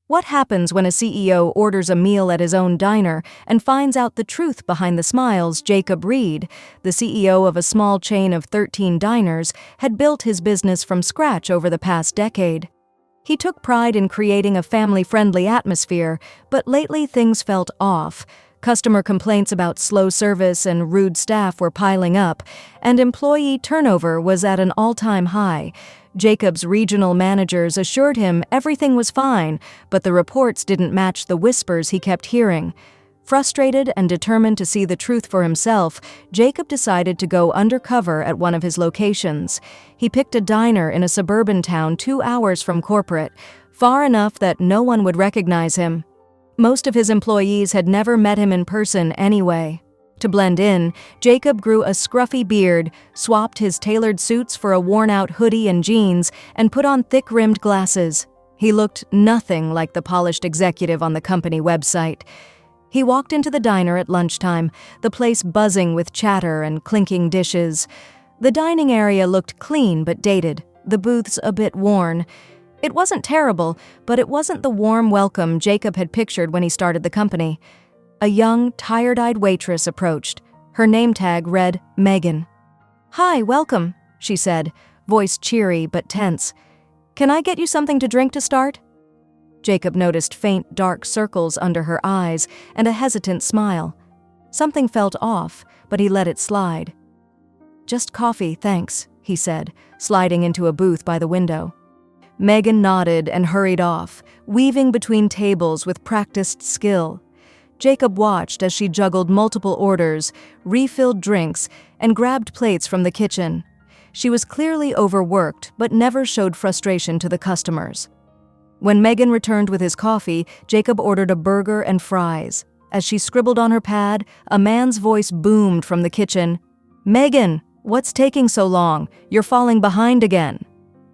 What happens when a CEO orders a meal at his own diner and finds out the truth behind the smiles? Jacob Reed, the CEO of a small chain of 13 diners, had built his business from scratch over the past decade. He took pride in creating a family-friendly atmosphere, but lately things felt off. Customer complaints about slow service and rude staff were piling up, and employee turnover was at an all-time high. Jacob's regional managers assured him everything was fine, but the reports didn't match the whispers he kept hearing. Frustrated and determined to see the truth for himself, Jacob decided to go undercover at one of his locations. He picked a diner in a suburban town 2 hours from corporate, far enough that no one would recognize him. Most of his employees had never met him in person anyway. To blend in, Jacob grew a scruffy beard, swapped his tailored suits for a worn-out hoodie and jeans, and put on thick-rimmed glasses. He looked nothing like the polished executive on the company website. He walked into the diner at lunchtime, the place buzzing with chatter and clinking dishes. The dining area looked clean but dated, the booths a bit worn. It wasn't terrible, but it wasn't the warm welcome Jacob had pictured when he started the company. A young, tired-eyed waitress approached. Her name tag read Megan. "Hi, welcome," she said, voice cheery but tense. "Can I get you something to drink to start?" Jacob noticed faint, dark circles under her eyes and a hesitant smile. Something felt off, but he let it slide. "Just coffee, thanks," he said, sliding into a booth by the window. Megan nodded and hurried off, weaving between tables with practiced skill. Jacob watched as she juggled multiple orders, refilled drinks, and grabbed plates from the kitchen. She was clearly overworked, but never showed frustration to the customers. When Megan returned with his coffee, Jacob ordered a burger and fries. As she scribbled on her pad, a man's voice boomed from the kitchen. "Megan, what's taking so long? You're falling behind again."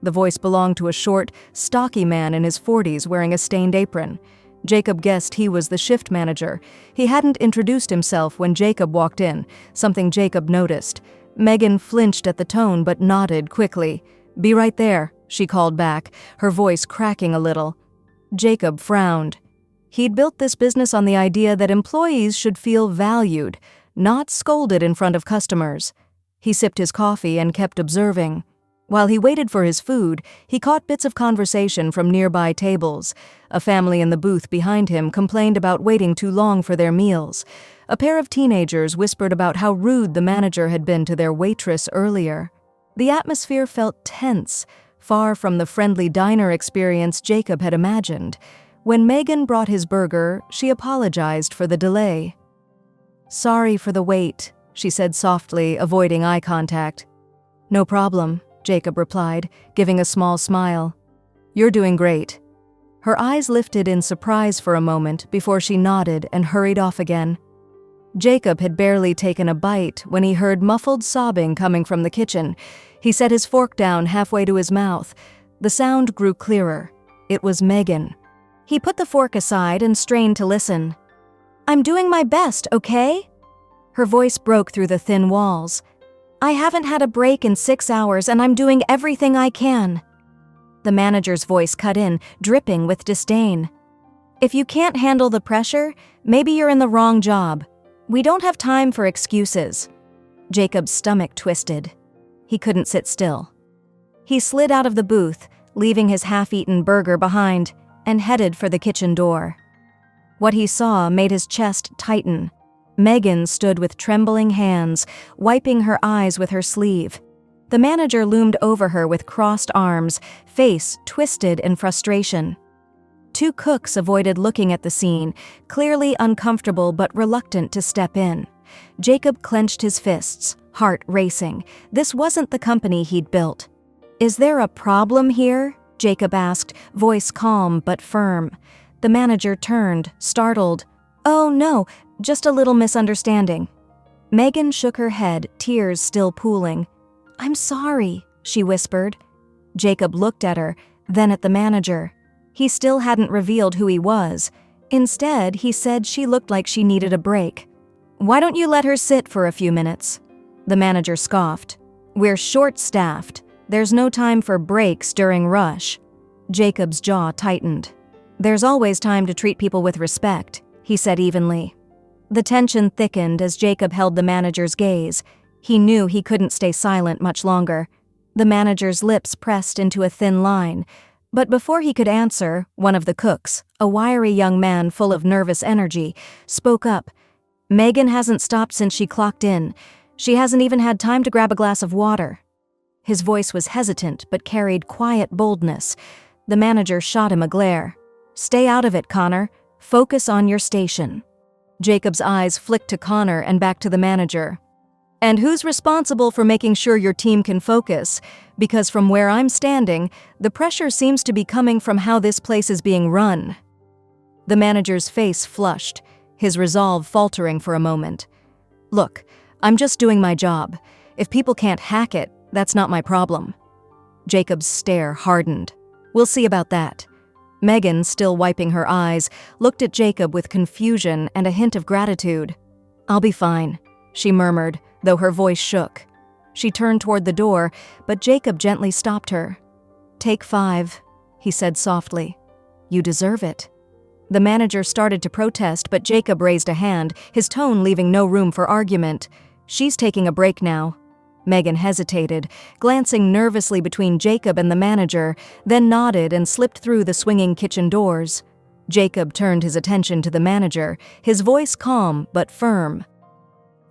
The voice belonged to a short, stocky man in his 40s wearing a stained apron. Jacob guessed he was the shift manager. He hadn't introduced himself when Jacob walked in, something Jacob noticed. Megan flinched at the tone but nodded quickly. "Be right there," she called back, her voice cracking a little. Jacob frowned. He'd built this business on the idea that employees should feel valued, not scolded in front of customers. He sipped his coffee and kept observing. While he waited for his food, he caught bits of conversation from nearby tables. A family in the booth behind him complained about waiting too long for their meals. A pair of teenagers whispered about how rude the manager had been to their waitress earlier. The atmosphere felt tense, far from the friendly diner experience Jacob had imagined. When Megan brought his burger, she apologized for the delay. "Sorry for the wait," she said softly, avoiding eye contact. "No problem," Jacob replied, giving a small smile. "You're doing great." Her eyes lifted in surprise for a moment before she nodded and hurried off again. Jacob had barely taken a bite when he heard muffled sobbing coming from the kitchen. He set his fork down halfway to his mouth. The sound grew clearer. It was Megan. He put the fork aside and strained to listen. "I'm doing my best, okay?" Her voice broke through the thin walls. "I haven't had a break in 6 hours and I'm doing everything I can." The manager's voice cut in, dripping with disdain. "If you can't handle the pressure, maybe you're in the wrong job. We don't have time for excuses." Jacob's stomach twisted. He couldn't sit still. He slid out of the booth, leaving his half-eaten burger behind, and headed for the kitchen door. What he saw made his chest tighten. Megan stood with trembling hands, wiping her eyes with her sleeve. The manager loomed over her with crossed arms, face twisted in frustration. 2 cooks avoided looking at the scene, clearly uncomfortable but reluctant to step in. Jacob clenched his fists, heart racing. This wasn't the company he'd built. "Is there a problem here?" Jacob asked, voice calm but firm. The manager turned, startled. "Oh, no, just a little misunderstanding." Megan shook her head, tears still pooling. "I'm sorry," she whispered. Jacob looked at her, then at the manager. He still hadn't revealed who he was. Instead, he said she looked like she needed a break. "Why don't you let her sit for a few minutes?" The manager scoffed. "We're short-staffed. There's no time for breaks during rush." Jacob's jaw tightened. "There's always time to treat people with respect," he said evenly. The tension thickened as Jacob held the manager's gaze. He knew he couldn't stay silent much longer. The manager's lips pressed into a thin line. But before he could answer, one of the cooks, a wiry young man full of nervous energy, spoke up. "Megan hasn't stopped since she clocked in. She hasn't even had time to grab a glass of water." His voice was hesitant but carried quiet boldness. The manager shot him a glare. "Stay out of it, Connor. Focus on your station." Jacob's eyes flicked to Connor and back to the manager. "And who's responsible for making sure your team can focus? Because from where I'm standing, the pressure seems to be coming from how this place is being run." The manager's face flushed, his resolve faltering for a moment. "Look, I'm just doing my job. If people can't hack it, that's not my problem." Jacob's stare hardened. "We'll see about that." Megan, still wiping her eyes, looked at Jacob with confusion and a hint of gratitude. "I'll be fine," she murmured, though her voice shook. She turned toward the door, but Jacob gently stopped her. "Take 5, he said softly. "You deserve it." The manager started to protest, but Jacob raised a hand, his tone leaving no room for argument. "She's taking a break now." Megan hesitated, glancing nervously between Jacob and the manager, then nodded and slipped through the swinging kitchen doors. Jacob turned his attention to the manager, his voice calm but firm.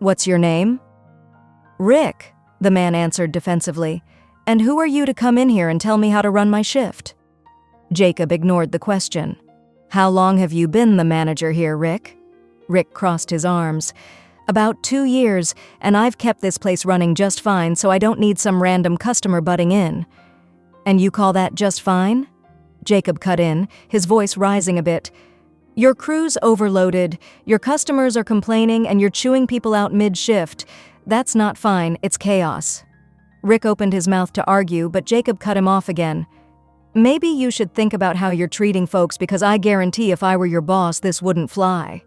"What's your name?" "Rick," the man answered defensively. "And who are you to come in here and tell me how to run my shift?" Jacob ignored the question. "How long have you been the manager here, Rick?" Rick crossed his arms. "About 2 years, and I've kept this place running just fine, so I don't need some random customer butting in." "And you call that just fine?" Jacob cut in, his voice rising a bit. "Your crew's overloaded, your customers are complaining, and you're chewing people out mid-shift. That's not fine, it's chaos." Rick opened his mouth to argue, but Jacob cut him off again. "Maybe you should think about how you're treating folks, because I guarantee if I were your boss, this wouldn't fly."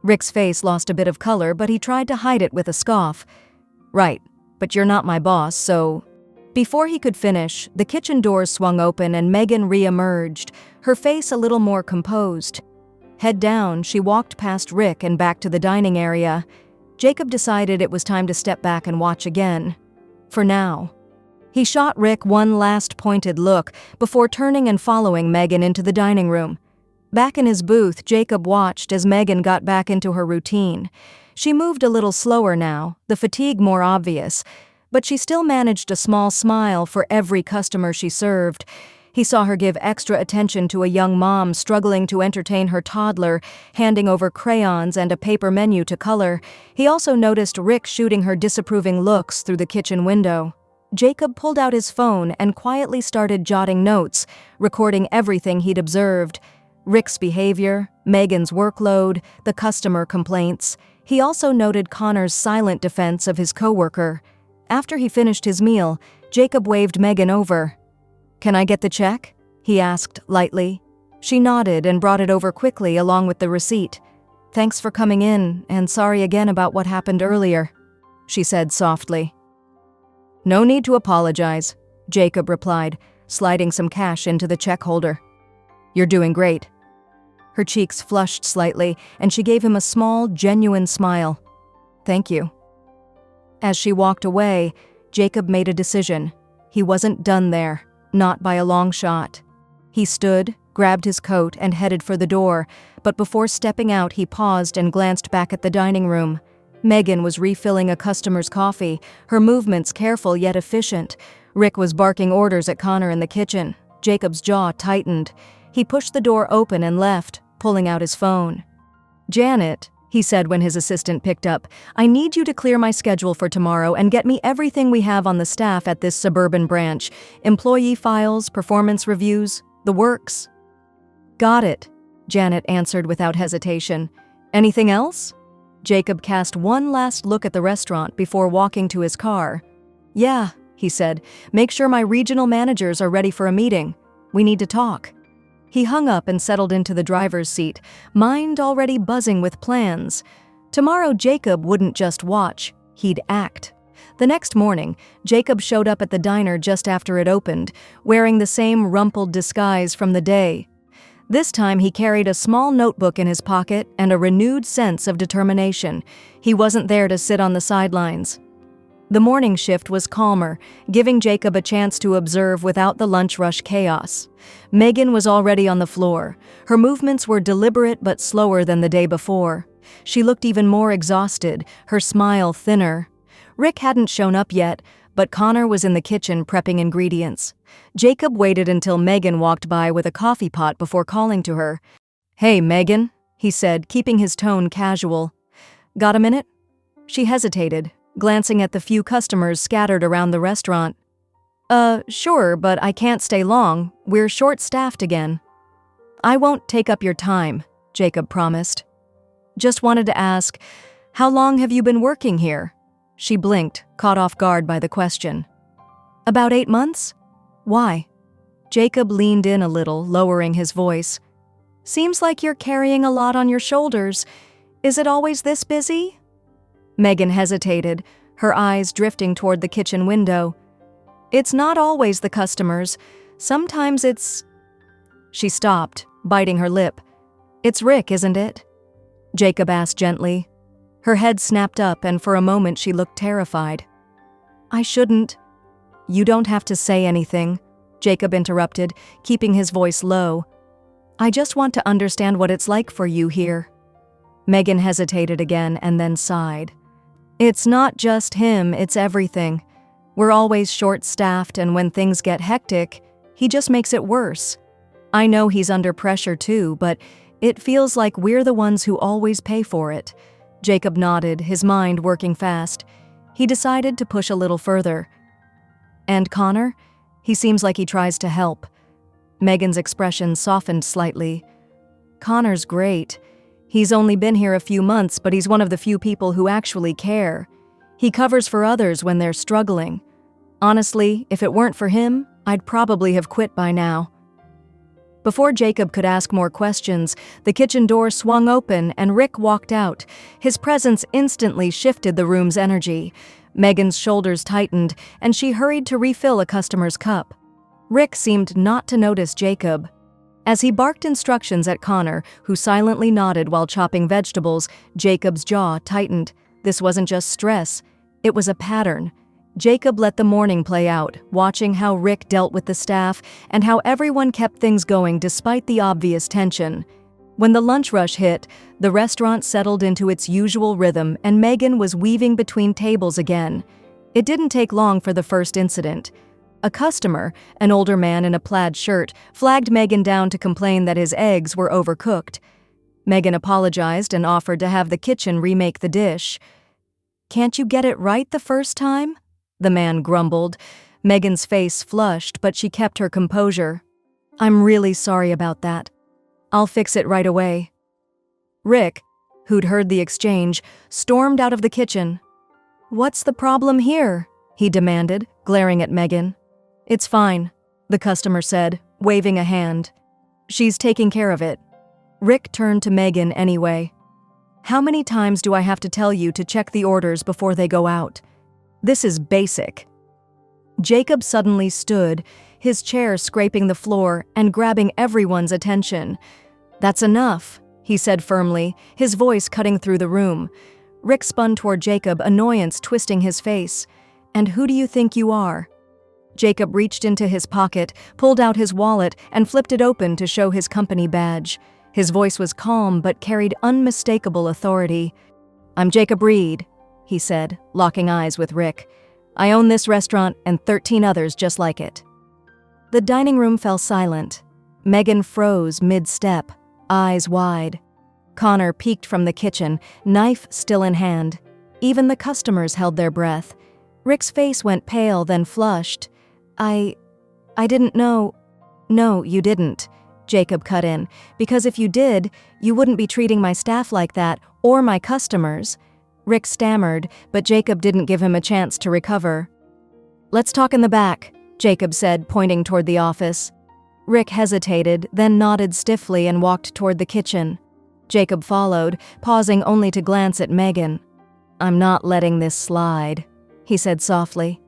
Rick's face lost a bit of color, but he tried to hide it with a scoff. "Right, but you're not my boss, so—" Before he could finish, the kitchen doors swung open and Megan re-emerged, her face a little more composed. Head down, she walked past Rick and back to the dining area. Jacob decided it was time to step back and watch again. For now. He shot Rick one last pointed look before turning and following Megan into the dining room. Back in his booth, Jacob watched as Megan got back into her routine. She moved a little slower now, the fatigue more obvious, but she still managed a small smile for every customer she served. He saw her give extra attention to a young mom struggling to entertain her toddler, handing over crayons and a paper menu to color. He also noticed Rick shooting her disapproving looks through the kitchen window. Jacob pulled out his phone and quietly started jotting notes, recording everything he'd observed. Rick's behavior, Megan's workload, the customer complaints. He also noted Connor's silent defense of his coworker. After he finished his meal, Jacob waved Megan over. "Can I get the check?" he asked lightly. She nodded and brought it over quickly along with the receipt. "Thanks for coming in, and sorry again about what happened earlier," she said softly. "No need to apologize," Jacob replied, sliding some cash into the check holder. "You're doing great." Her cheeks flushed slightly, and she gave him a small, genuine smile. "Thank you." As she walked away, Jacob made a decision. He wasn't done there, not by a long shot. He stood, grabbed his coat, and headed for the door, but before stepping out, he paused and glanced back at the dining room. Megan was refilling a customer's coffee, her movements careful yet efficient. Rick was barking orders at Connor in the kitchen. Jacob's jaw tightened. He pushed the door open and left, pulling out his phone. "Janet," he said when his assistant picked up, "I need you to clear my schedule for tomorrow and get me everything we have on the staff at this suburban branch. Employee files, performance reviews, the works." "Got it," Janet answered without hesitation. "Anything else?" Jacob cast one last look at the restaurant before walking to his car. "Yeah," he said, "make sure my regional managers are ready for a meeting. We need to talk." He hung up and settled into the driver's seat, mind already buzzing with plans. Tomorrow Jacob wouldn't just watch, he'd act. The next morning, Jacob showed up at the diner just after it opened, wearing the same rumpled disguise from the day. This time he carried a small notebook in his pocket and a renewed sense of determination. He wasn't there to sit on the sidelines. The morning shift was calmer, giving Jacob a chance to observe without the lunch rush chaos. Megan was already on the floor. Her movements were deliberate but slower than the day before. She looked even more exhausted, her smile thinner. Rick hadn't shown up yet, but Connor was in the kitchen prepping ingredients. Jacob waited until Megan walked by with a coffee pot before calling to her. "Hey, Megan," he said, keeping his tone casual. "Got a minute?" She hesitated, glancing at the few customers scattered around the restaurant. Sure, but I can't stay long. We're short-staffed again." "I won't take up your time," Jacob promised. "Just wanted to ask, how long have you been working here?" She blinked, caught off guard by the question. "About 8 months? Why?" Jacob leaned in a little, lowering his voice. "Seems like you're carrying a lot on your shoulders. Is it always this busy?" Megan hesitated, her eyes drifting toward the kitchen window. "It's not always the customers. Sometimes it's—" She stopped, biting her lip. "It's Rick, isn't it?" Jacob asked gently. Her head snapped up, and for a moment she looked terrified. "I shouldn't." "You don't have to say anything," Jacob interrupted, keeping his voice low. "I just want to understand what it's like for you here." Megan hesitated again and then sighed. "It's not just him, it's everything. We're always short-staffed, and when things get hectic, he just makes it worse. I know he's under pressure too, but it feels like we're the ones who always pay for it." Jacob nodded, his mind working fast. He decided to push a little further. "And Connor? He seems like he tries to help." Megan's expression softened slightly. "Connor's great. He's only been here a few months, but he's one of the few people who actually care. He covers for others when they're struggling. Honestly, if it weren't for him, I'd probably have quit by now." Before Jacob could ask more questions, the kitchen door swung open and Rick walked out. His presence instantly shifted the room's energy. Megan's shoulders tightened, and she hurried to refill a customer's cup. Rick seemed not to notice Jacob. As he barked instructions at Connor, who silently nodded while chopping vegetables, Jacob's jaw tightened. This wasn't just stress, it was a pattern. Jacob let the morning play out, watching how Rick dealt with the staff and how everyone kept things going despite the obvious tension. When the lunch rush hit, the restaurant settled into its usual rhythm and Megan was weaving between tables again. It didn't take long for the first incident. A customer, an older man in a plaid shirt, flagged Megan down to complain that his eggs were overcooked. Megan apologized and offered to have the kitchen remake the dish. "Can't you get it right the first time?" the man grumbled. Megan's face flushed, but she kept her composure. "I'm really sorry about that. I'll fix it right away." Rick, who'd heard the exchange, stormed out of the kitchen. "What's the problem here?" he demanded, glaring at Megan. "It's fine," the customer said, waving a hand. "She's taking care of it." Rick turned to Megan anyway. "How many times do I have to tell you to check the orders before they go out? This is basic." Jacob suddenly stood, his chair scraping the floor and grabbing everyone's attention. "That's enough," he said firmly, his voice cutting through the room. Rick spun toward Jacob, annoyance twisting his face. "And who do you think you are?" Jacob reached into his pocket, pulled out his wallet, and flipped it open to show his company badge. His voice was calm but carried unmistakable authority. "I'm Jacob Reed," he said, locking eyes with Rick. "I own this restaurant and 13 others just like it." The dining room fell silent. Megan froze mid-step, eyes wide. Connor peeked from the kitchen, knife still in hand. Even the customers held their breath. Rick's face went pale, then flushed. I didn't know." "No, you didn't," Jacob cut in, "because if you did, you wouldn't be treating my staff like that, or my customers." Rick stammered, but Jacob didn't give him a chance to recover. "Let's talk in the back," Jacob said, pointing toward the office. Rick hesitated, then nodded stiffly and walked toward the kitchen. Jacob followed, pausing only to glance at Megan. "I'm not letting this slide," he said softly.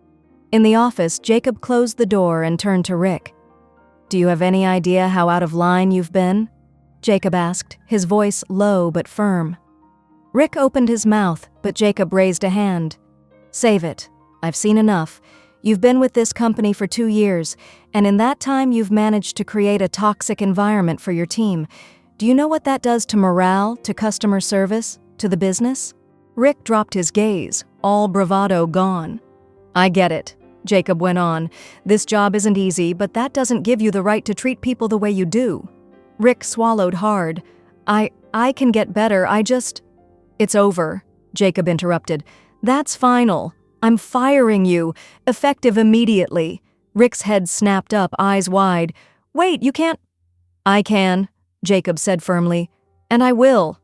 In the office, Jacob closed the door and turned to Rick. Do you have any idea how out of line you've been? Jacob asked, his voice low but firm. Rick opened his mouth, but Jacob raised a hand. Save it. I've seen enough. You've been with this company for 2 years, and in that time you've managed to create a toxic environment for your team. Do you know what that does to morale, to customer service, to the business? Rick dropped his gaze, all bravado gone. I get it, Jacob went on. This job isn't easy, but that doesn't give you the right to treat people the way you do. Rick swallowed hard. I can get better, It's over, Jacob interrupted. That's final. I'm firing you, effective immediately. Rick's head snapped up, eyes wide. Wait, you can't. I can, Jacob said firmly. And I will.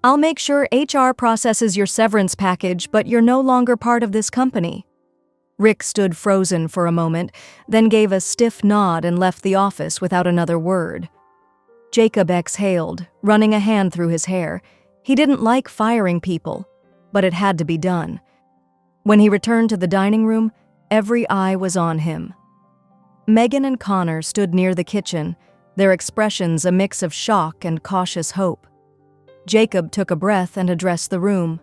I'll make sure HR processes your severance package, but you're no longer part of this company. Rick stood frozen for a moment, then gave a stiff nod and left the office without another word. Jacob exhaled, running a hand through his hair. He didn't like firing people, but it had to be done. When he returned to the dining room, every eye was on him. Megan and Connor stood near the kitchen, their expressions a mix of shock and cautious hope. Jacob took a breath and addressed the room.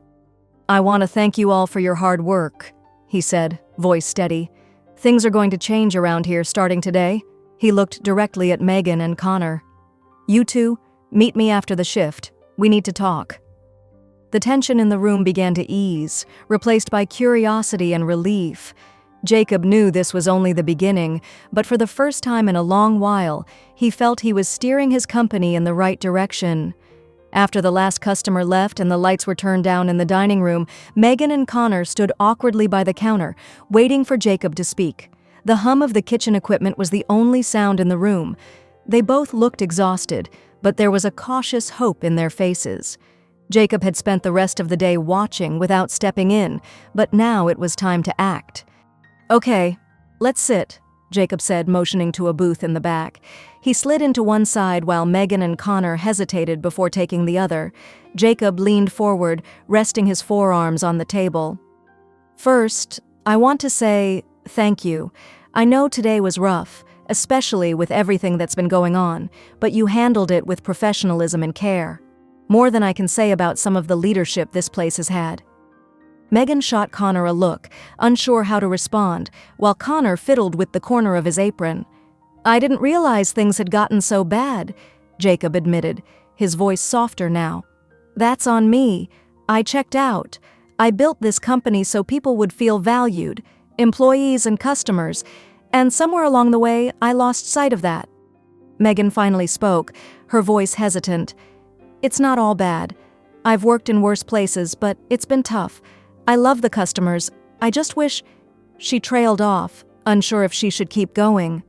I want to thank you all for your hard work, he said, voice steady. Things are going to change around here starting today. He looked directly at Megan and Connor. You two, meet me after the shift. We need to talk. The tension in the room began to ease, replaced by curiosity and relief. Jacob knew this was only the beginning, but for the first time in a long while, he felt he was steering his company in the right direction. After the last customer left and the lights were turned down in the dining room, Megan and Connor stood awkwardly by the counter, waiting for Jacob to speak. The hum of the kitchen equipment was the only sound in the room. They both looked exhausted, but there was a cautious hope in their faces. Jacob had spent the rest of the day watching without stepping in, but now it was time to act. Okay, let's sit, Jacob said, motioning to a booth in the back. He slid into one side while Megan and Connor hesitated before taking the other. Jacob leaned forward, resting his forearms on the table. First, I want to say thank you. I know today was rough, especially with everything that's been going on, but you handled it with professionalism and care. More than I can say about some of the leadership this place has had. Megan shot Connor a look, unsure how to respond, while Connor fiddled with the corner of his apron. I didn't realize things had gotten so bad, Jacob admitted, his voice softer now. That's on me. I checked out. I built this company so people would feel valued, employees and customers, and somewhere along the way, I lost sight of that. Megan finally spoke, her voice hesitant. It's not all bad. I've worked in worse places, but it's been tough. I love the customers. I just wish... She trailed off, unsure if she should keep going.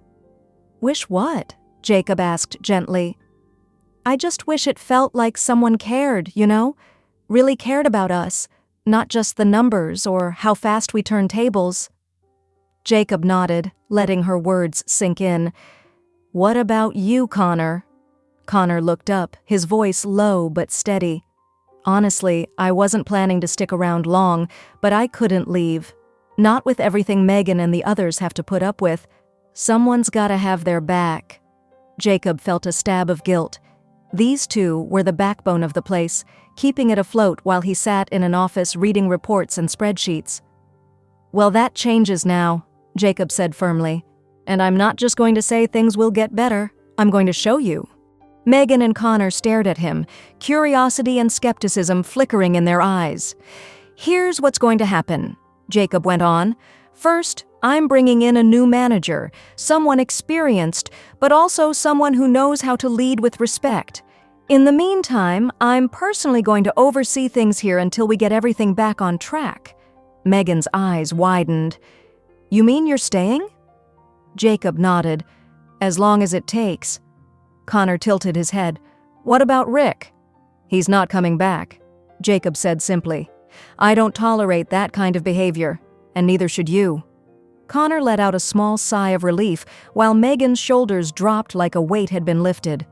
Wish what? Jacob asked gently. I just wish it felt like someone cared, you know? Really cared about us, not just the numbers or how fast we turn tables. Jacob nodded, letting her words sink in. What about you, Connor? Connor looked up, his voice low but steady. Honestly, I wasn't planning to stick around long, but I couldn't leave. Not with everything Megan and the others have to put up with. Someone's gotta have their back. Jacob felt a stab of guilt. These two were the backbone of the place, keeping it afloat while he sat in an office reading reports and spreadsheets. Well, that changes now, Jacob said firmly. And I'm not just going to say things will get better. I'm going to show you. Megan and Connor stared at him, curiosity and skepticism flickering in their eyes. Here's what's going to happen, Jacob went on. First, I'm bringing in a new manager, someone experienced, but also someone who knows how to lead with respect. In the meantime, I'm personally going to oversee things here until we get everything back on track. Megan's eyes widened. You mean you're staying? Jacob nodded. As long as it takes. Connor tilted his head. What about Rick? He's not coming back, Jacob said simply. I don't tolerate that kind of behavior, and neither should you. Connor let out a small sigh of relief, while Megan's shoulders dropped like a weight had been lifted.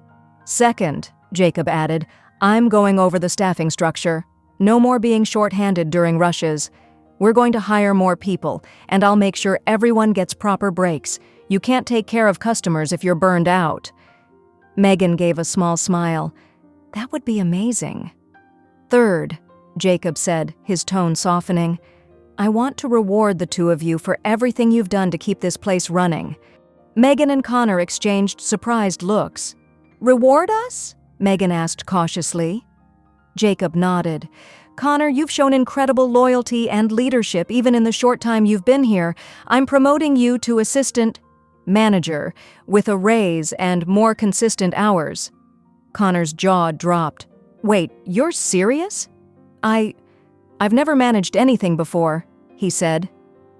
Second, Jacob added, I'm going over the staffing structure. No more being short-handed during rushes. We're going to hire more people, and I'll make sure everyone gets proper breaks. You can't take care of customers if you're burned out." Megan gave a small smile. "That would be amazing." "Third," Jacob said, his tone softening, "I want to reward the two of you for everything you've done to keep this place running." Megan and Connor exchanged surprised looks. "Reward us?" Megan asked cautiously. Jacob nodded. "Connor, you've shown incredible loyalty and leadership even in the short time you've been here. I'm promoting you to assistant manager with a raise and more consistent hours." Connor's jaw dropped. "Wait, you're serious?" I've never managed anything before," he said.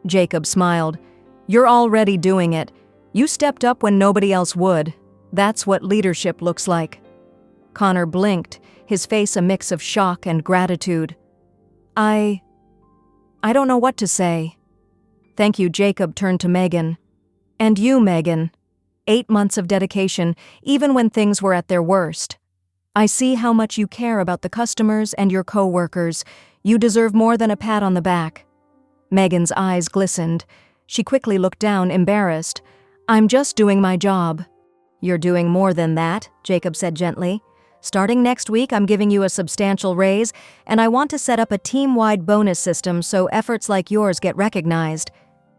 Jacob smiled. "You're already doing it. You stepped up when nobody else would. That's what leadership looks like." Connor blinked, his face a mix of shock and gratitude. I don't know what to say." "Thank you," Jacob turned to Megan. "And you, Megan. 8 months of dedication, even when things were at their worst. I see how much you care about the customers and your co-workers. You deserve more than a pat on the back." Megan's eyes glistened. She quickly looked down, embarrassed. "I'm just doing my job." "You're doing more than that," Jacob said gently. "Starting next week, I'm giving you a substantial raise, and I want to set up a team-wide bonus system so efforts like yours get recognized."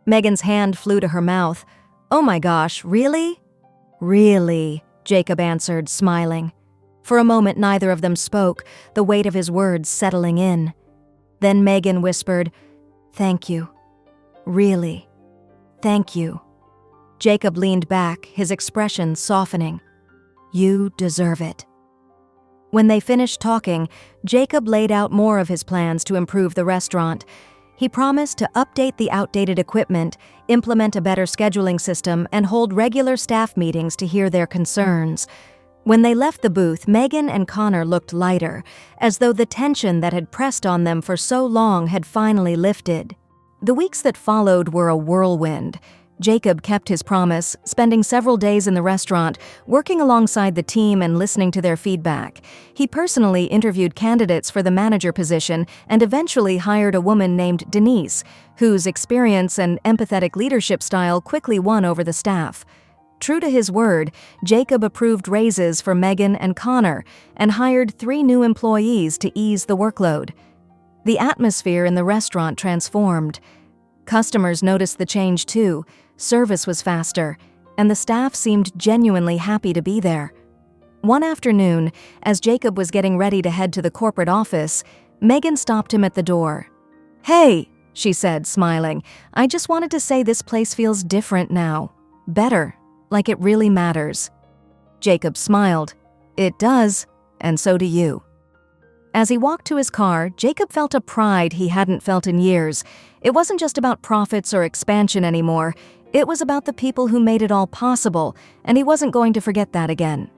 Megan's hand flew to her mouth. "Oh my gosh, really?" "Really," Jacob answered, smiling. For a moment, neither of them spoke, the weight of his words settling in. Then Megan whispered, "Thank you. Really. Thank you." Jacob leaned back, his expression softening. "You deserve it." When they finished talking, Jacob laid out more of his plans to improve the restaurant. He promised to update the outdated equipment, implement a better scheduling system, and hold regular staff meetings to hear their concerns. When they left the booth, Megan and Connor looked lighter, as though the tension that had pressed on them for so long had finally lifted. The weeks that followed were a whirlwind. Jacob kept his promise, spending several days in the restaurant, working alongside the team and listening to their feedback. He personally interviewed candidates for the manager position and eventually hired a woman named Denise, whose experience and empathetic leadership style quickly won over the staff. True to his word, Jacob approved raises for Megan and Connor and hired 3 new employees to ease the workload. The atmosphere in the restaurant transformed. Customers noticed the change too. Service was faster, and the staff seemed genuinely happy to be there. One afternoon, as Jacob was getting ready to head to the corporate office, Megan stopped him at the door. "Hey," she said, smiling, "I just wanted to say this place feels different now. Better. Like it really matters." Jacob smiled. "It does, and so do you." As he walked to his car, Jacob felt a pride he hadn't felt in years. It wasn't just about profits or expansion anymore. It was about the people who made it all possible, and he wasn't going to forget that again.